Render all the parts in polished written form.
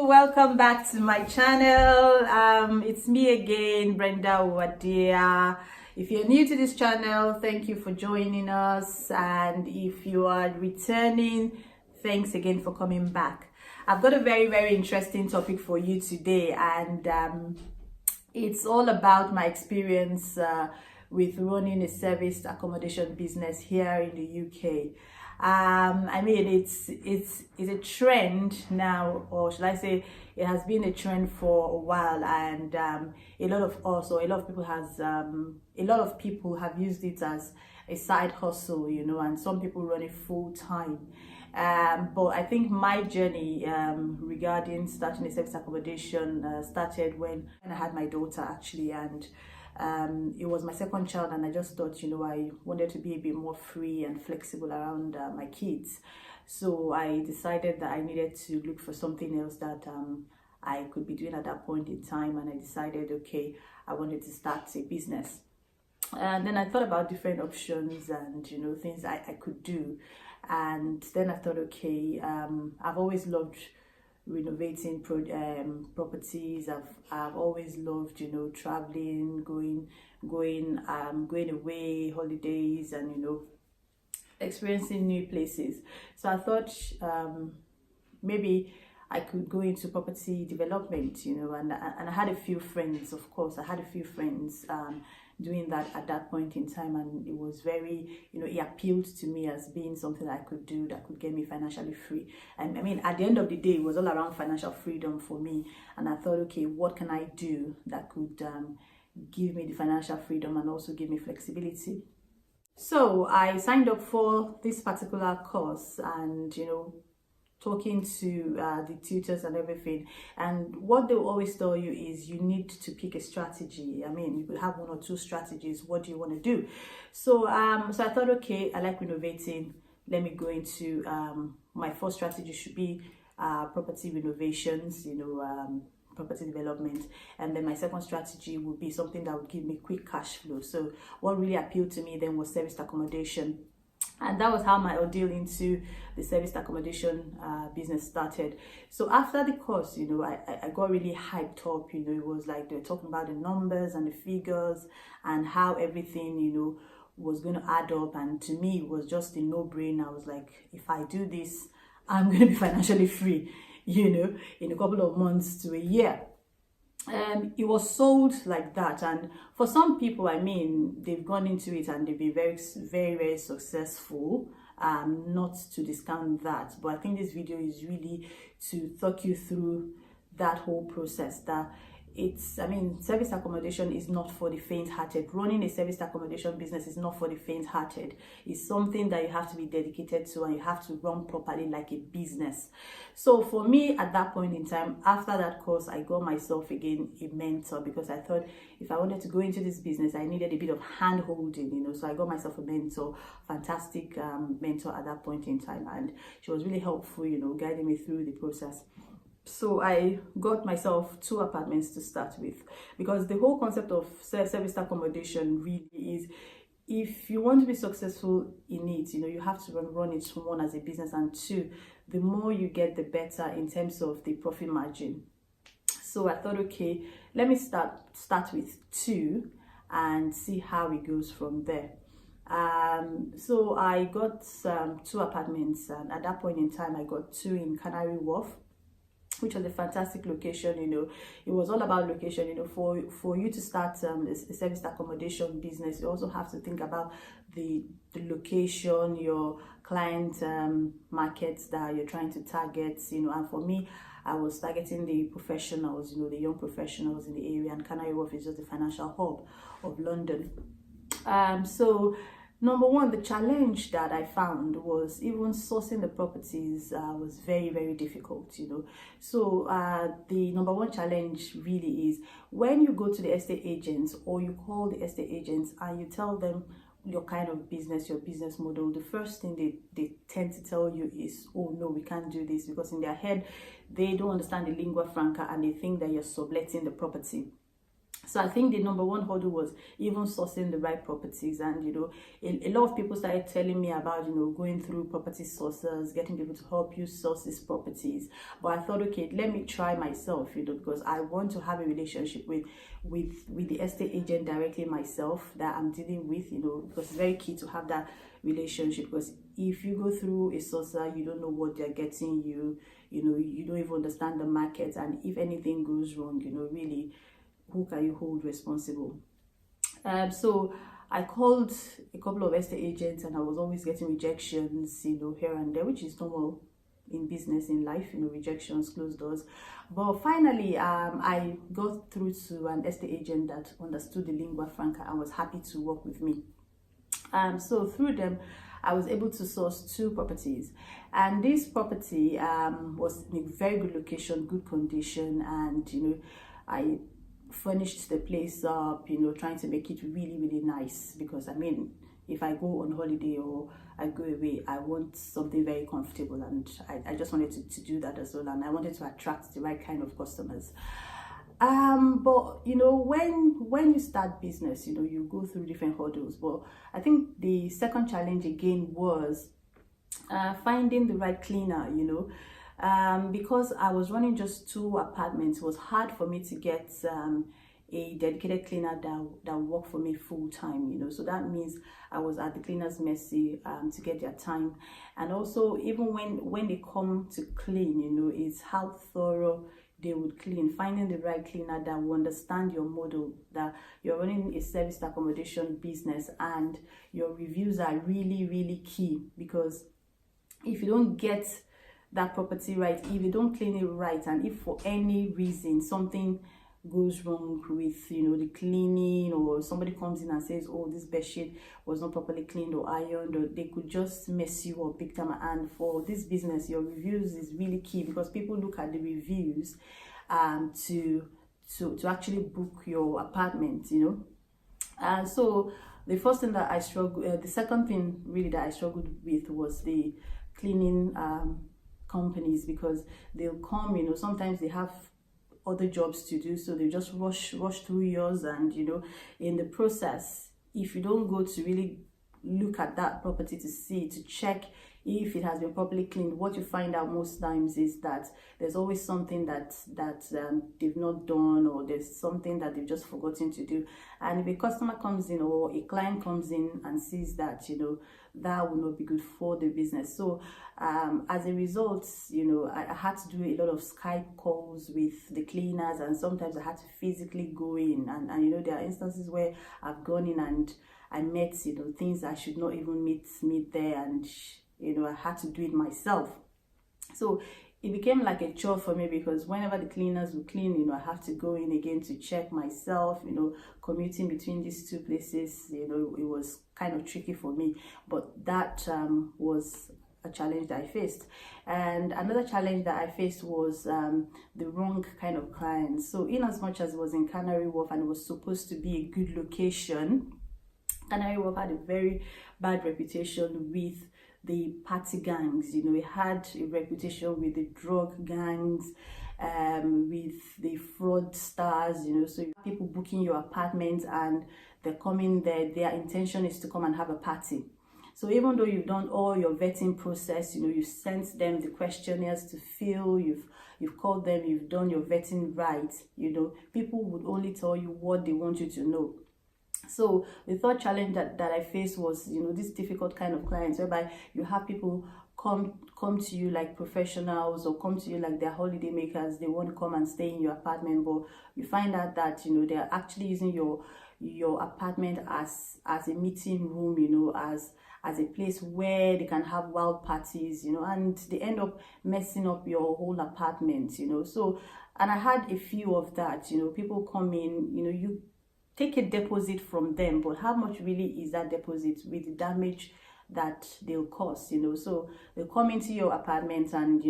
Welcome back to my channel. It's me again, Brenda Wadia. If you're new to this channel, thank you for joining us, and if you are returning, thanks again for coming back. I've got a very interesting topic for you today, and it's all about my experience with running a serviced accommodation business here in the UK. I mean, it's a trend now, or should I say, it has been a trend for a while, and a lot of people have used it as a side hustle, you know, and some people run it full time. But I think my journey regarding starting a service accommodation started when I had my daughter, actually, and it was my second child, and I just thought, you know, I wanted to be a bit more free and flexible around my kids. So I decided that I needed to look for something else that I could be doing at that point in time, and I decided, okay, I wanted to start a business. And then I thought about different options and, you know, things I could do. And then I thought, okay, I've always loved renovating properties. I've always loved, you know, traveling, going away, holidays, and, you know, experiencing new places. So I thought maybe I could go into property development, you know, and I had a few friends, of course. I had a few friends doing that at that point in time, and it was very, you know, it appealed to me as being something that I could do that could get me financially free. And I mean, at the end of the day, it was all around financial freedom for me, and I thought, okay, what can I do that could give me the financial freedom and also give me flexibility? So I signed up for this particular course, and, you know, talking to the tutors and everything, and what they will always tell you is you need to pick a strategy. I mean, you could have one or two strategies. What do you want to do? So so I thought, okay, I like renovating, let me go into my first strategy should be property renovations, you know, property development, and then my second strategy would be something that would give me quick cash flow. So what really appealed to me then was serviced accommodation. And that was how my ordeal into the serviced accommodation business started. So after the course, you know, I got really hyped up. You know, it was like they were talking about the numbers and the figures and how everything, you know, was going to add up. And to me, it was just a no-brainer. I was like, if I do this, I'm going to be financially free, you know, in a couple of months to a year. It was sold like that, and for some people, I mean, they've gone into it and they've been very successful. Not to discount that, but I think this video is really to talk you through that whole process. That it's, I mean, service accommodation is not for the faint-hearted. Running a service accommodation business is not for the faint-hearted. It's something that you have to be dedicated to, and you have to run properly like a business. So for me, at that point in time, after that course, I got myself again a mentor, because I thought if I wanted to go into this business, I needed a bit of hand-holding, you know. So I got myself a mentor, fantastic mentor at that point in time, and she was really helpful, you know, guiding me through the process. So I got myself 2 apartments to start with, because the whole concept of serviced accommodation really is, if you want to be successful in it, you know, you have to run it, one, as a business, and 2, the more you get, the better in terms of the profit margin. So I thought, okay, let me start with 2 and see how it goes from there. So I got 2 apartments, and at that point in time, I got 2 in Canary Wharf, which was a fantastic location. You know, it was all about location. You know, for you to start a serviced accommodation business, you also have to think about the location, your client markets that you're trying to target, you know. And for me, I was targeting the professionals, you know, the young professionals in the area, and Canary Wharf is just the financial hub of London. So number one, the challenge that I found was even sourcing the properties was very difficult, you know. So the number one challenge really is when you go to the estate agents, or you call the estate agents and you tell them your kind of business, your business model, the first thing they tend to tell you is, oh no, we can't do this, because in their head, they don't understand the lingua franca, and they think that you're subletting the property. So I think the number one hurdle was even sourcing the right properties. And, a lot of people started telling me about, going through property sources, getting people to help you source these properties. But I thought, okay, let me try myself, because I want to have a relationship with the estate agent directly myself that I'm dealing with, because it's very key to have that relationship. Because if you go through a sourcer, you don't know what they're getting you, you don't even understand the market. And if anything goes wrong, really, who can you hold responsible? So I called a couple of estate agents, and I was always getting rejections, here and there, which is normal in business, in life, rejections, closed doors. But finally, I got through to an estate agent that understood the lingua franca and was happy to work with me. So through them, I was able to source 2 properties, and this property was in a very good location, good condition, and I furnished the place up, trying to make it really, really nice, because if I go on holiday or I go away, I want something very comfortable, and I just wanted to do that as well, and I wanted to attract the right kind of customers. But when you start business, you go through different hurdles. But I think the second challenge again was finding the right cleaner, because I was running just 2 apartments. It was hard for me to get a dedicated cleaner that worked for me full time, so that means I was at the cleaner's mercy to get their time. And also, even when they come to clean, it's how thorough they would clean. Finding the right cleaner that will understand your model, that you're running a serviced accommodation business, and your reviews are really, really key. Because if you don't get that property right, if you don't clean it right, and if for any reason something goes wrong with the cleaning, or somebody comes in and says, oh, this bedsheet was not properly cleaned or ironed, or they could just mess you up big time. And for this business, your reviews is really key, because people look at the reviews to actually book your apartment, and so the first thing that I struggled, the second thing really that I struggled with was the cleaning companies, because they'll come, sometimes they have other jobs to do, so they just rush through yours, and in the process, if you don't go to really look at that property to check if it has been properly cleaned, what you find out most times is that there's always something that they've not done, or there's something that they've just forgotten to do. And if a customer comes in, or a client comes in and sees that, that will not be good for the business. So as a result, I had to do a lot of Skype calls with the cleaners, and sometimes I had to physically go in, and there are instances where I've gone in and I met things I should not even meet there, and I had to do it myself. So it became like a chore for me, because whenever the cleaners would clean, I have to go in again to check myself. Commuting between these 2 places, it was kind of tricky for me. But that was a challenge that I faced. And another challenge that I faced was the wrong kind of clients. So in as much as it was in Canary Wharf and it was supposed to be a good location, Canary Wharf had a very bad reputation with the party gangs. It had a reputation with the drug gangs, with the fraudsters, so you have people booking your apartment and they're coming there, their intention is to come and have a party. So even though you've done all your vetting process, you've sent them the questionnaires to fill, you've called them, you've done your vetting right, people would only tell you what they want you to know. So the third challenge that I faced was, this difficult kind of clients, whereby you have people come to you like professionals, or come to you like they're holiday makers. They want to come and stay in your apartment, but you find out that they're actually using your apartment as a meeting room, as a place where they can have wild parties, and they end up messing up your whole apartment, So, and I had a few of that, people come in, you take a deposit from them, but how much really is that deposit with the damage that they'll cause? So they'll come into your apartment and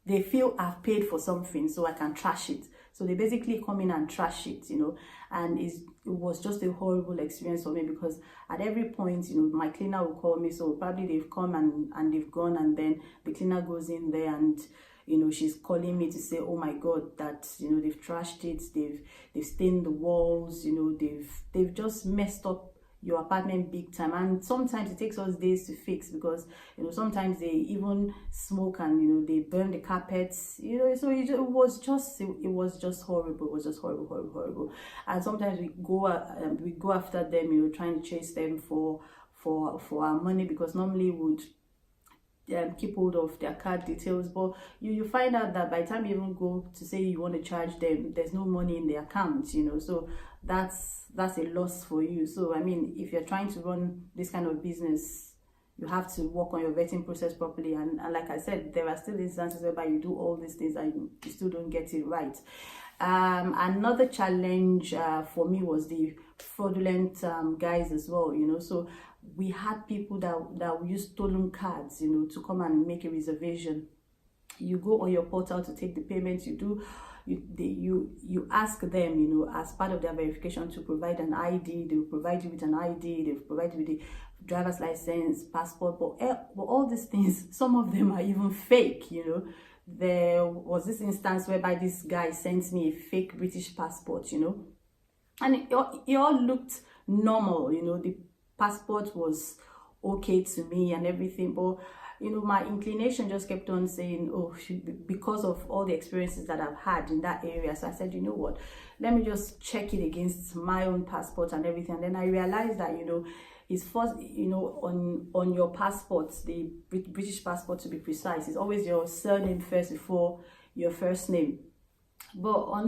they feel I've paid for something, so I can trash it. So they basically come in and trash it, and it was just a horrible experience for me, because at every point, my cleaner will call me. So probably they've come and they've gone, and then the cleaner goes in there and she's calling me to say, oh my God, that, they've trashed it, they've stained the walls, they've just messed up your apartment big time. And sometimes it takes us days to fix, because sometimes they even smoke and they burn the carpets, so it was just horrible. It was just horrible. And sometimes we go after them, trying to chase them for our money, because normally would keep hold of their card details, but you find out that by the time you even go to say you want to charge them, there's no money in the account, so that's a loss for you. So I mean, if you're trying to run this kind of business, you have to work on your vetting process properly, and like I said, there are still instances whereby you do all these things and you still don't get it right. Another challenge for me was the fraudulent guys as well, so we had people that use stolen cards, to come and make a reservation. You go on your portal to take the payments. You ask them, as part of their verification, to provide an ID. They will provide you with an ID. They will provide you with the driver's license, passport. But all these things, some of them are even fake. There was this instance whereby this guy sent me a fake British passport. And it all looked normal. The passport was okay to me and everything, but my inclination just kept on saying, oh, because of all the experiences that I've had in that area. So I said, you know what, let me just check it against my own passport and everything. And then I realized that it's first, on your passport, the British passport to be precise, is always your surname first before your first name. But on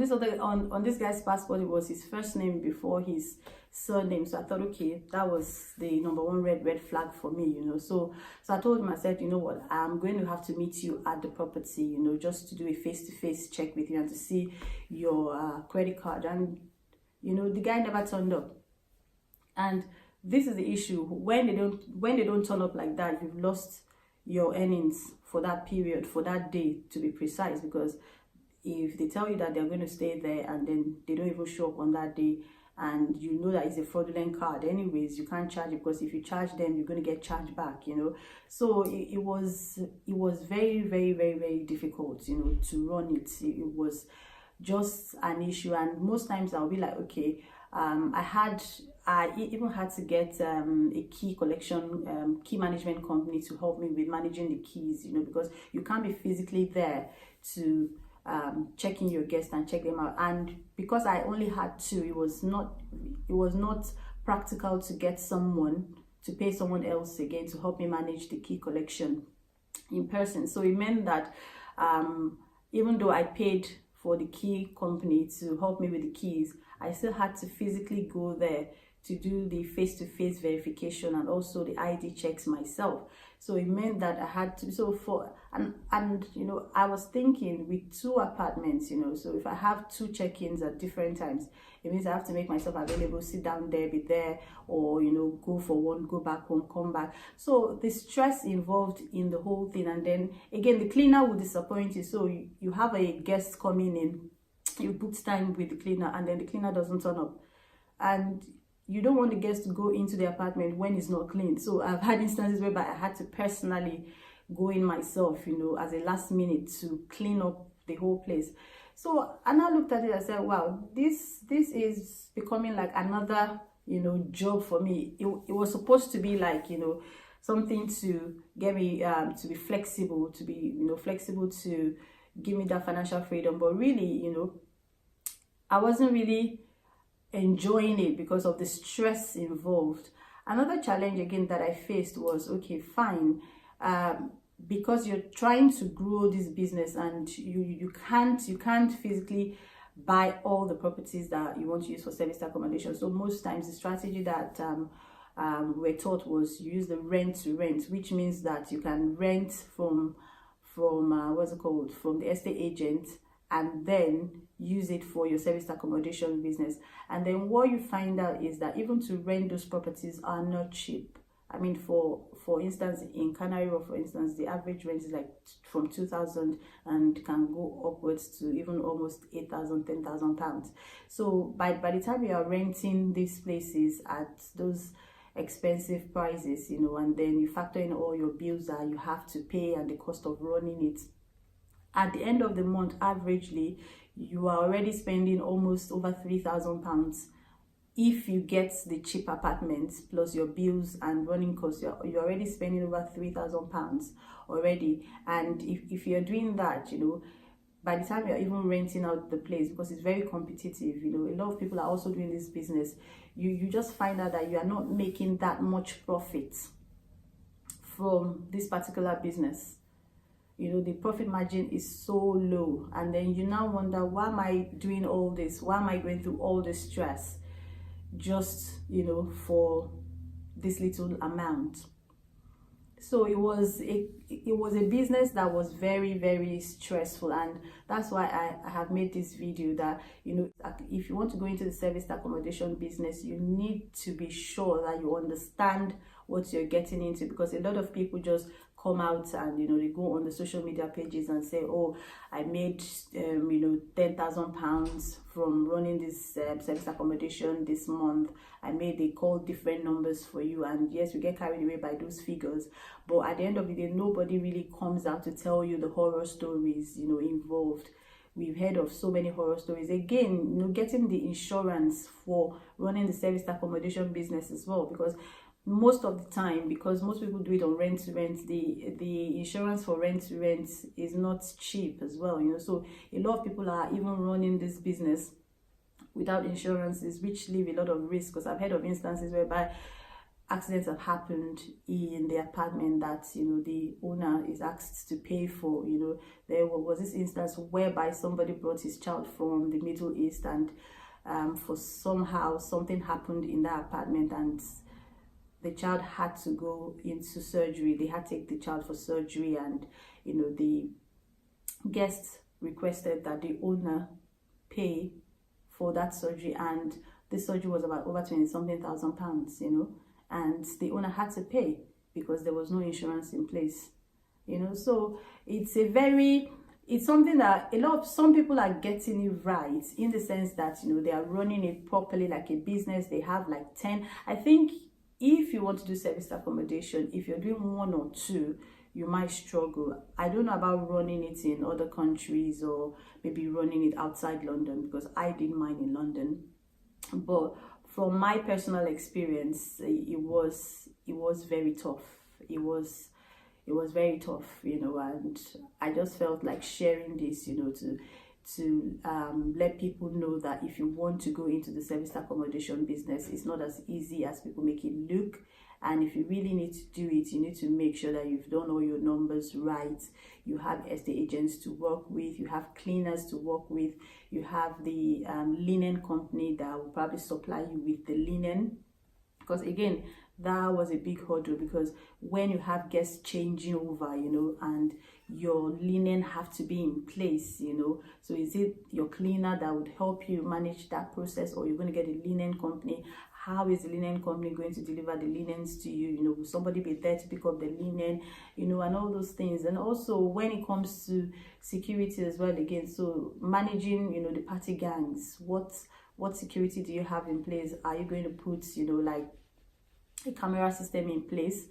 this guy's passport, it was his first name before his surname. So I thought, okay, that was the number one red flag for me, So I told him, I said, you know what, I'm going to have to meet you at the property, just to do a face-to-face check with you and to see your credit card. And the guy never turned up. And this is the issue. When they don't turn up like that, you've lost your earnings for that period, for that day, to be precise, because if they tell you that they're going to stay there and then they don't even show up on that day, and that it's a fraudulent card anyways, you can't charge it, because if you charge them, you're going to get charged back, So it was very, very, very, very difficult, to run it. It was just an issue. And most times I'll be like, okay, I even had to get a key management company to help me with managing the keys, because you can't be physically there to check in your guests and check them out. And because I only had two, it was not practical to get someone to pay someone else again to help me manage the key collection in person. So it meant that even though I paid for the key company to help me with the keys, I still had to physically go there to do the face-to-face verification and also the ID checks myself. So it meant that I had to, I was thinking with two apartments, so if I have two check-ins at different times, it means I have to make myself available, sit down there, be there, or, go for one, go back home, come back. So the stress involved in the whole thing. And then again, the cleaner will disappoint you. So you have a guest coming in, you booked time with the cleaner, and then the cleaner doesn't turn up. And you don't want the guests to go into the apartment when it's not clean. So I've had instances whereby I had to personally go in myself, as a last minute to clean up the whole place. So and I looked at it and said, wow, this is becoming like another, job for me. It was supposed to be like, something to get me to be flexible, to give me that financial freedom. But really, I wasn't really enjoying it because of the stress involved. Another challenge again that I faced was, okay, fine, because you're trying to grow this business and you can't physically buy all the properties that you want to use for serviced accommodation. So most times the strategy that we're taught was use the rent to rent, which means that you can rent from from the estate agent, and then use it for your serviced accommodation business. And then what you find out is that even to rent those properties are not cheap. I mean, for instance, in Canary Wharf, for instance, the average rent is like from 2,000 and can go upwards to even almost 8,000, 10,000 pounds. So by the time you are renting these places at those expensive prices, and then you factor in all your bills that you have to pay and the cost of running it, At the end of the month, averagely, you are already spending almost over £3,000. If you get the cheap apartments plus your bills and running costs, you're already spending over £3,000 already. And if you're doing that, by the time you're even renting out the place, because it's very competitive, a lot of people are also doing this business, you just find out that you are not making that much profit from this particular business. The profit margin is so low, and then you now wonder, why am I doing all this? Why am I going through all this stress just for this little amount? So it was a business that was very, very stressful, and that's why I have made this video that if you want to go into the serviced accommodation business, you need to be sure that you understand what you're getting into, because a lot of people just come out and they go on the social media pages and say, oh, I made £10,000 from running this service accommodation this month. They call different numbers for you, and yes, we get carried away by those figures, but at the end of the day, nobody really comes out to tell you the horror stories involved. We've heard of so many horror stories. Again, getting the insurance for running the serviced accommodation business as well, because most of the time, because most people do it on rent to rent, the insurance for rent to rent is not cheap as well, so a lot of people are even running this business without insurances, which leave a lot of risk, because I've heard of instances whereby accidents have happened in the apartment that the owner is asked to pay for. There was this instance whereby somebody brought his child from the Middle East, and for somehow something happened in that apartment, and the child had to go into surgery. They had to take the child for surgery, and the guest requested that the owner pay for that surgery, and the surgery was about over 20-something thousand pounds, and the owner had to pay because there was no insurance in place. So it's something that some people are getting it right, in the sense that they are running it properly like a business. They have like 10. I think if you want to do serviced accommodation, if you're doing 1 or 2, you might struggle. I don't know about running it in other countries, or maybe running it outside London, because I did mine in London. But from my personal experience, it was very tough. It was very tough, and I just felt like sharing this, to let people know that if you want to go into the serviced accommodation business, it's not as easy as people make it look. And if you really need to do it, you need to make sure that you've done all your numbers right. You have estate agents to work with, you have cleaners to work with, you have the linen company that will probably supply you with the linen. Because again, that was a big hurdle, because when you have guests changing over, and your linen have to be in place, so is it your cleaner that would help you manage that process, or you're going to get a linen company? How is the linen company going to deliver the linens to you? Will somebody be there to pick up the linen, and all those things? And also when it comes to security as well, again, so managing, the party gangs, what security do you have in place? Are you going to put, like a camera system in place?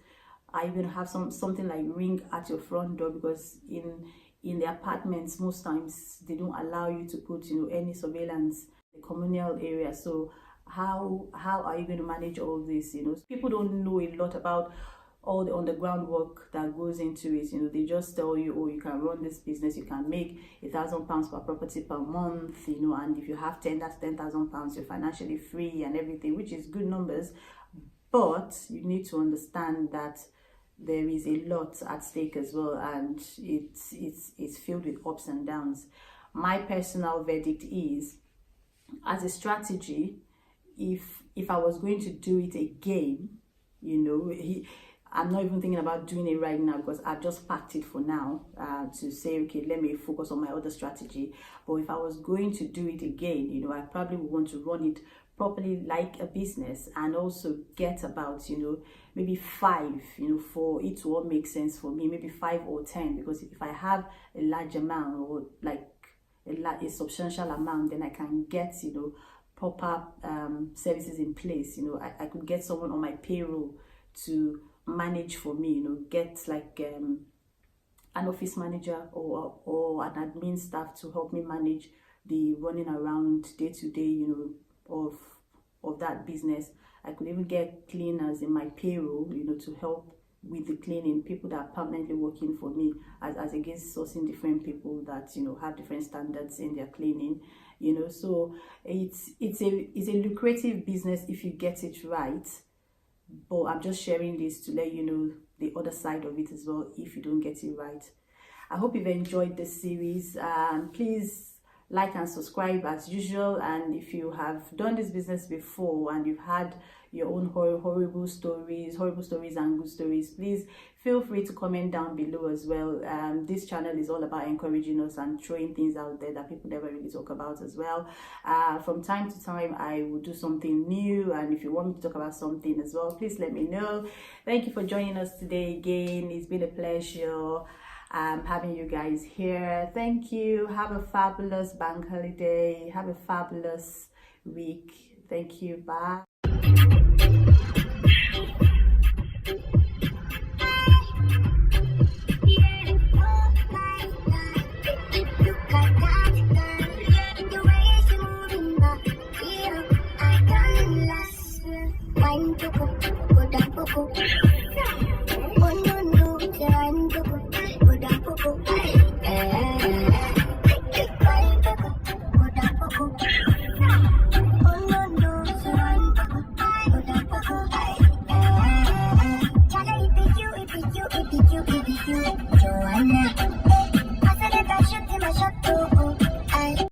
Are you going to have something like Ring at your front door? Because in the apartments, most times they don't allow you to put any surveillance in the communal area. So how are you going to manage all this? People don't know a lot about all the underground work that goes into it. They just tell you, oh, you can run this business, you can make £1,000 per property per month, and if you have 10, that's £10,000, you're financially free and everything, which is good numbers. But you need to understand that there is a lot at stake as well, and it's filled with ups and downs. My personal verdict is, as a strategy, if I was going to do it again, I'm not even thinking about doing it right now, because I've just packed it for now to say, okay, let me focus on my other strategy. But if I was going to do it again, I probably would want to run it properly like a business, and also get about maybe 5 for it to all make sense for me, maybe 5 or 10, because if I have a large amount, or like a substantial amount, then I can get proper services in place. I could get someone on my payroll to manage for me, get like an office manager or an admin staff to help me manage the running around day to day, you know, of that business. I could even get cleaners in my payroll, you know, to help with the cleaning, people that are permanently working for me, as against sourcing different people that, you know, have different standards in their cleaning, you know. So it's a lucrative business if you get it right, but I'm just sharing this to let you know the other side of it as well if you don't get it right. I hope you've enjoyed this series. Please like and subscribe as usual, and if you have done this business before and you've had your own horrible stories and good stories, please feel free to comment down below as well. This channel is all about encouraging us and throwing things out there that people never really talk about as well. From time to time I will do something new, and if you want me to talk about something as well, please let me know. Thank you for joining us today again. It's been a pleasure having you guys here. Thank you. Have a fabulous bank holiday. Have a fabulous week. Thank you. Bye. Wine to cook,